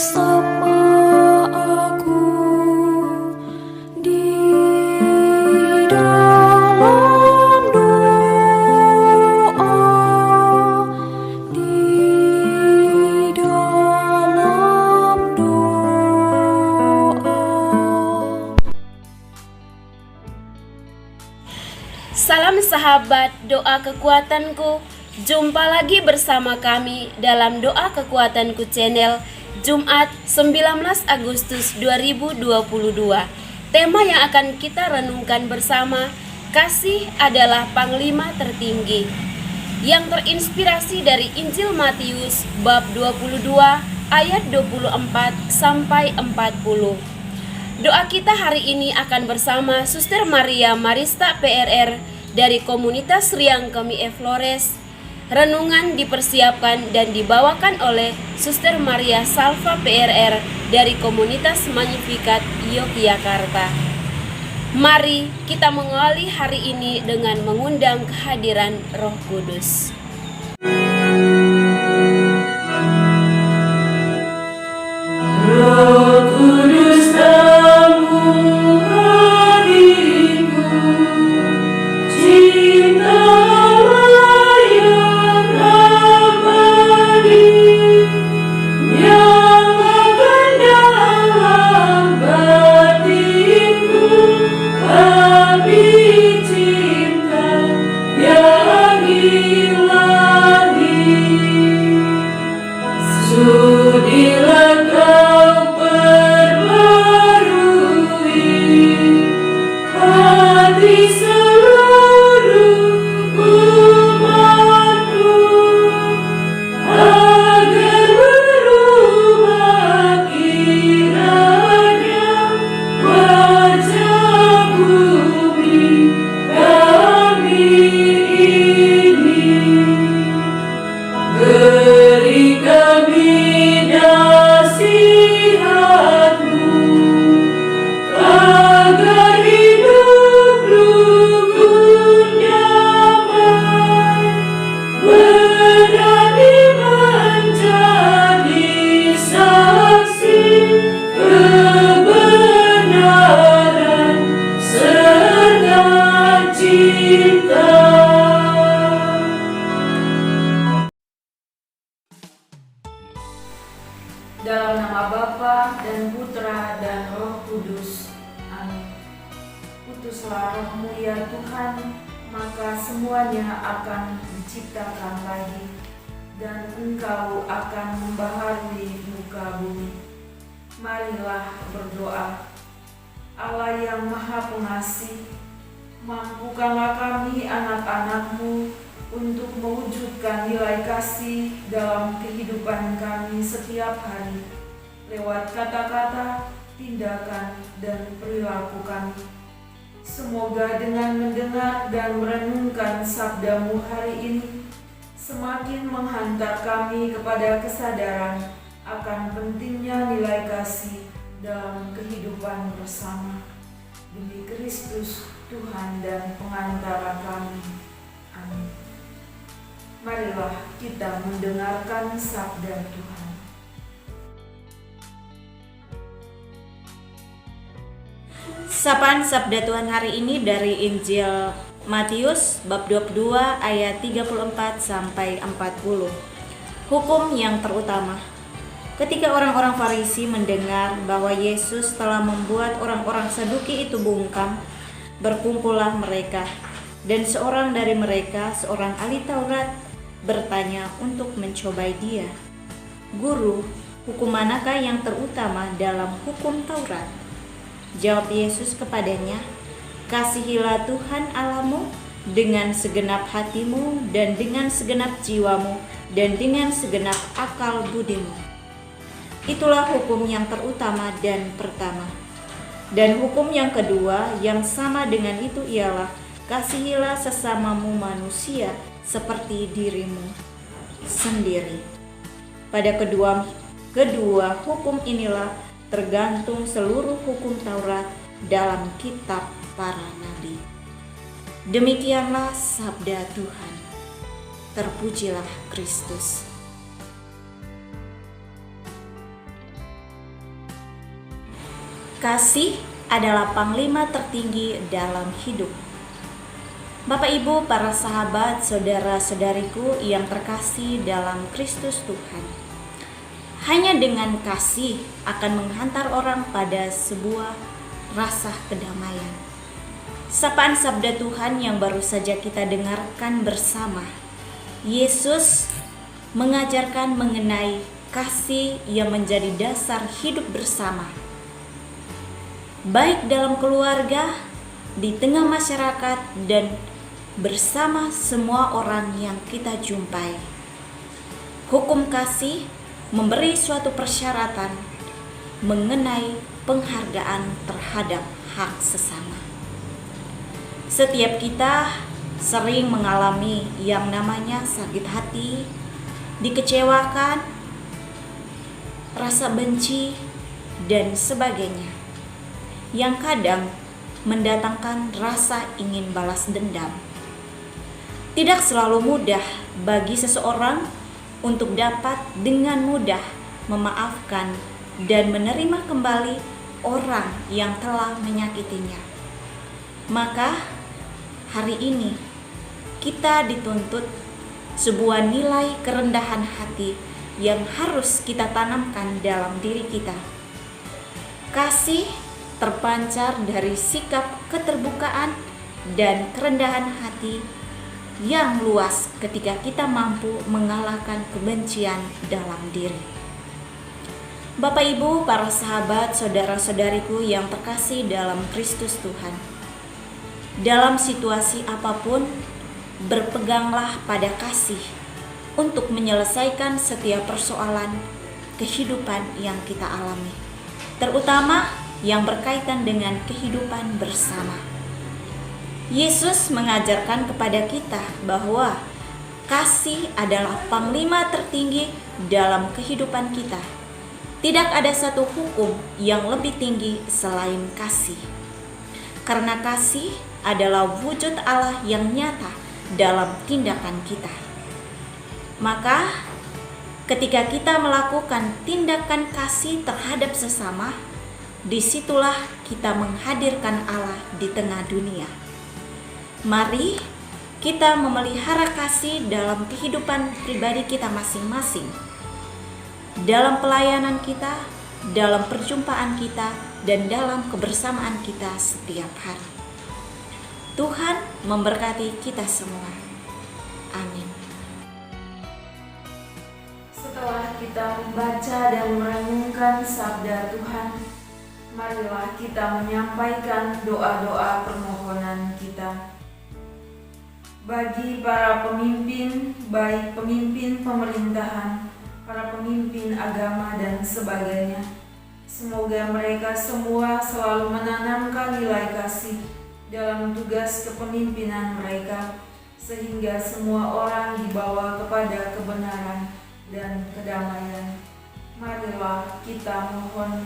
bersama aku di dalam doa, di dalam doa. Salam sahabat doa kekuatanku. Jumpa lagi bersama kami dalam Doa Kekuatanku channel Jumat 19 Agustus 2022. Tema yang akan kita renungkan bersama, kasih adalah panglima tertinggi, yang terinspirasi dari Injil Matius bab 22 ayat 24 sampai 40. Doa kita hari ini akan bersama Suster Maria Marista PRR dari komunitas Riang Kemi Flores. Renungan dipersiapkan dan dibawakan oleh Suster Maria Salva PRR dari komunitas Magnificat Yogyakarta. Mari kita mengawali hari ini dengan mengundang kehadiran Roh Kudus. Roh Kudus tamu hatiku, cintalah yang abadi, nyalakan dalam batinku api cinta yang ilahi. Sudilah kau perbarui hati seluruh umatmu, agar berubah kiranya wajah bumi kami ini. Beri kami nasihat-Mu, agar hidup rukun damai, berani menjadi saksi kebenaran serta cinta. Dalam nama Bapa dan Putra dan Roh Kudus. Amin. Utuslah Roh-Mu ya Tuhan, maka semuanya akan diciptakan lagi, dan Engkau akan membaharui muka bumi. Marilah berdoa. Allah yang Maha Pengasih, mampukanlah kami anak-anak-Mu untuk mewujudkan nilai kasih dalam kehidupan kami setiap hari, lewat kata-kata, tindakan, dan perilaku kami. Semoga dengan mendengar dan merenungkan sabda-Mu hari ini, semakin menghantar kami kepada kesadaran akan pentingnya nilai kasih dalam kehidupan bersama. Demi Kristus, Tuhan dan pengantara kami. Amin. Marilah kita mendengarkan sabda Tuhan. Sapaan sabda Tuhan hari ini dari Injil Matius bab 22 ayat 34 sampai 40. Hukum yang terutama. Ketika orang-orang Farisi mendengar bahwa Yesus telah membuat orang-orang Saduki itu bungkam, berkumpullah mereka, dan seorang dari mereka, seorang ahli Taurat, bertanya untuk mencobai Dia, "Guru, hukum manakah yang terutama dalam hukum Taurat?" Jawab Yesus kepadanya, "Kasihilah Tuhan Allahmu dengan segenap hatimu dan dengan segenap jiwamu dan dengan segenap akal budimu. Itulah hukum yang terutama dan pertama. Dan hukum yang kedua yang sama dengan itu ialah, kasihilah sesamamu manusia seperti dirimu sendiri. Pada kedua hukum inilah tergantung seluruh hukum Taurat dalam kitab para nabi." Demikianlah sabda Tuhan. Terpujilah Kristus. Kasih adalah panglima tertinggi dalam hidup. Bapak Ibu, para sahabat, saudara-saudariku yang terkasih dalam Kristus Tuhan. Hanya dengan kasih akan menghantar orang pada sebuah rasa kedamaian. Sapaan sabda Tuhan yang baru saja kita dengarkan bersama. Yesus mengajarkan mengenai kasih yang menjadi dasar hidup bersama. Baik dalam keluarga, di tengah masyarakat, dan bersama semua orang yang kita jumpai. Hukum kasih memberi suatu persyaratan mengenai penghargaan terhadap hak sesama. Setiap kita sering mengalami yang namanya sakit hati, dikecewakan, rasa benci, dan sebagainya, yang kadang mendatangkan rasa ingin balas dendam. Tidak selalu mudah bagi seseorang untuk dapat dengan mudah memaafkan dan menerima kembali orang yang telah menyakitinya. Maka hari ini kita dituntut sebuah nilai kerendahan hati yang harus kita tanamkan dalam diri kita. Kasih terpancar dari sikap keterbukaan dan kerendahan hati yang luas ketika kita mampu mengalahkan kebencian dalam diri. Bapak Ibu, para sahabat, saudara-saudariku yang terkasih dalam Kristus Tuhan. Dalam situasi apapun, berpeganglah pada kasih untuk menyelesaikan setiap persoalan kehidupan yang kita alami, terutama yang berkaitan dengan kehidupan bersama. Yesus mengajarkan kepada kita bahwa kasih adalah panglima tertinggi dalam kehidupan kita. Tidak ada satu hukum yang lebih tinggi selain kasih. Karena kasih adalah wujud Allah yang nyata dalam tindakan kita. Maka, ketika kita melakukan tindakan kasih terhadap sesama, disitulah kita menghadirkan Allah di tengah dunia. Mari kita memelihara kasih dalam kehidupan pribadi kita masing-masing, dalam pelayanan kita, dalam perjumpaan kita, dan dalam kebersamaan kita setiap hari. Tuhan memberkati kita semua. Amin. Setelah kita membaca dan merenungkan sabda Tuhan, marilah kita menyampaikan doa-doa permohonan kita. Bagi para pemimpin, baik pemimpin pemerintahan, para pemimpin agama, dan sebagainya, semoga mereka semua selalu menanamkan nilai kasih dalam tugas kepemimpinan mereka, sehingga semua orang dibawa kepada kebenaran dan kedamaian. Marilah kita mohon,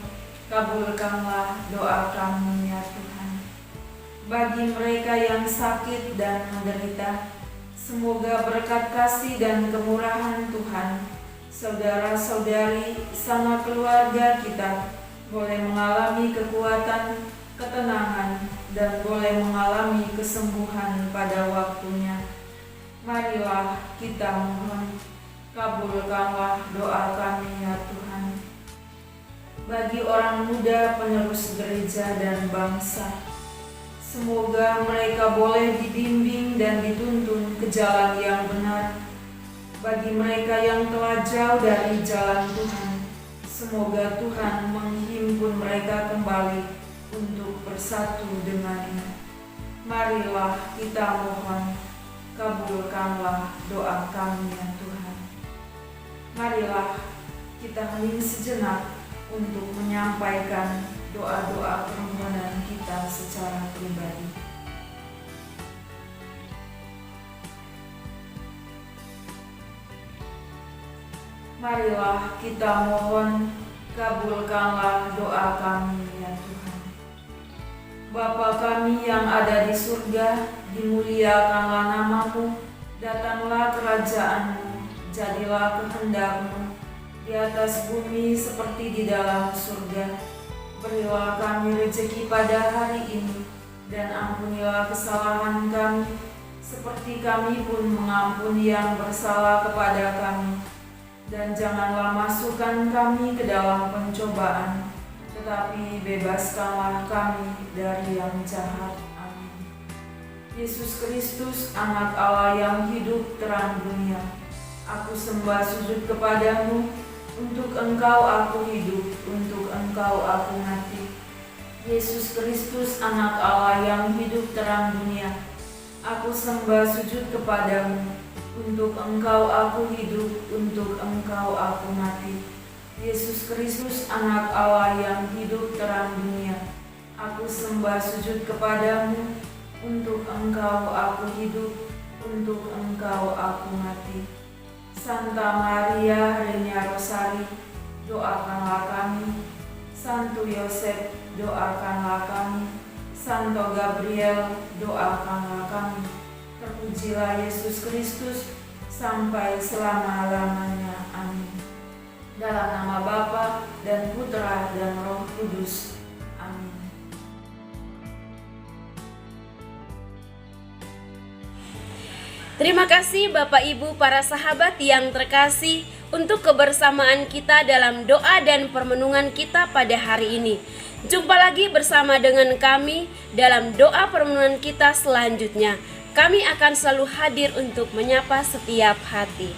kabulkanlah doa kami ya Tuhan. Bagi mereka yang sakit dan menderita, semoga berkat kasih dan kemurahan Tuhan, saudara-saudari sama keluarga kita boleh mengalami kekuatan, ketenangan, dan boleh mengalami kesembuhan pada waktunya. Marilah kita mohon, kabulkanlah doa kami ya Tuhan. Bagi orang muda penerus gereja dan bangsa, semoga mereka boleh dibimbing dan dituntun ke jalan yang benar. Bagi mereka yang telah jauh dari jalan Tuhan, semoga Tuhan menghimpun mereka kembali untuk bersatu dengannya. Marilah kita mohon, kabulkanlah doa kami ya Tuhan. Marilah kita hening sejenak untuk menyampaikan doa-doa permohonan kita secara pribadi. Marilah kita mohon, kabulkanlah doa kami ya Tuhan. Bapa kami yang ada di surga, dimuliakanlah nama-Mu, datanglah kerajaan-Mu, jadilah kehendak-Mu di atas bumi seperti di dalam surga. Berilah kami rezeki pada hari ini, dan ampunilah kesalahan kami, seperti kami pun mengampuni yang bersalah kepada kami. Dan janganlah masukkan kami ke dalam pencobaan, tetapi bebaskanlah kami dari yang jahat. Amin. Yesus Kristus, Anak Allah yang hidup terang dunia, aku sembah sujud kepadamu. Untuk Engkau aku hidup, untuk Engkau aku mati. Yesus Kristus, Anak Allah yang hidup terang dunia, aku sembah sujud kepadamu. Untuk Engkau aku hidup, untuk Engkau aku mati. Yesus Kristus, Anak Allah yang hidup terang dunia, aku sembah sujud kepadamu. Untuk Engkau aku hidup, untuk Engkau aku mati. Santa Maria Regina Rosari, doakanlah kami. Santo Yosef, doakanlah kami. Santo Gabriel, doakanlah kami. Terpujilah Yesus Kristus sampai selama-lamanya. Amin. Dalam nama Bapa dan Putra dan Roh Kudus. Amin. Terima kasih Bapak Ibu para sahabat yang terkasih untuk kebersamaan kita dalam doa dan permenungan kita pada hari ini. Jumpa lagi bersama dengan kami dalam doa permenungan kita selanjutnya. Kami akan selalu hadir untuk menyapa setiap hati.